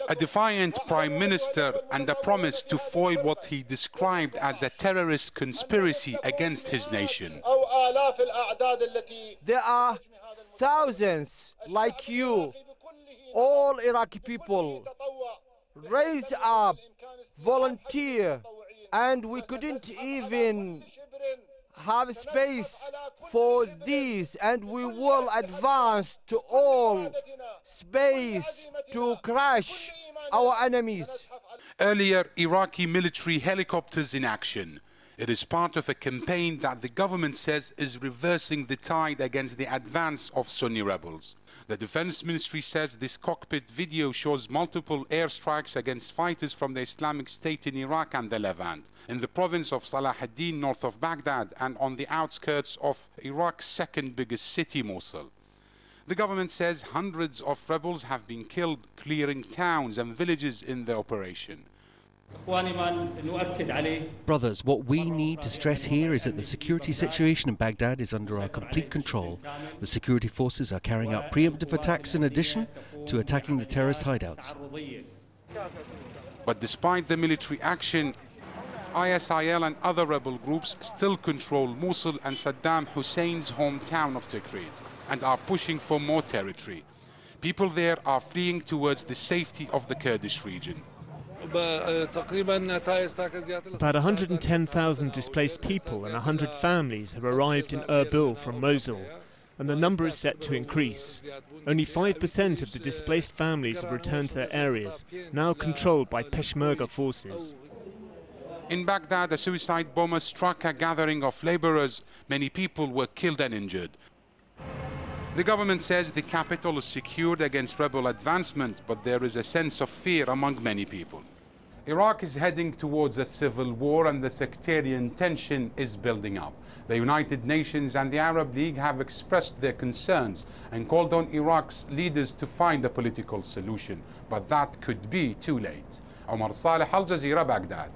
A defiant prime minister and a promise to foil what he described as a terrorist conspiracy against his nation. There are thousands like you, all Iraqi people, raise up, volunteer, and we couldn't even have space for these, and we will advance to all space to crush our enemies. Earlier, Iraqi military helicopters in action. It is part of a campaign that the government says is reversing the tide against the advance of Sunni rebels. The Defense Ministry says this cockpit video shows multiple airstrikes against fighters from the Islamic State in Iraq and the Levant, in the province of Salah ad-Din north of Baghdad and on the outskirts of Iraq's second biggest city, Mosul. The government says hundreds of rebels have been killed, clearing towns and villages in the operation. Brothers, what we need to stress here is that the security situation in Baghdad is under our complete control. The security forces are carrying out preemptive attacks in addition to attacking the terrorist hideouts. But despite the military action, ISIL and other rebel groups still control Mosul and Saddam Hussein's hometown of Tikrit and are pushing for more territory. People there are fleeing towards the safety of the Kurdish region. About 110,000 displaced people and 100 families have arrived in Erbil from Mosul, and the number is set to increase. Only 5% of the displaced families have returned to their areas, now controlled by Peshmerga forces. In Baghdad, a suicide bomber struck a gathering of laborers. Many people were killed and injured. The government says the capital is secured against rebel advancement, but there is a sense of fear among many people. Iraq is heading towards a civil war and the sectarian tension is building up. The United Nations and the Arab League have expressed their concerns and called on Iraq's leaders to find a political solution, but that could be too late. Omar Saleh, Al Jazeera, Baghdad.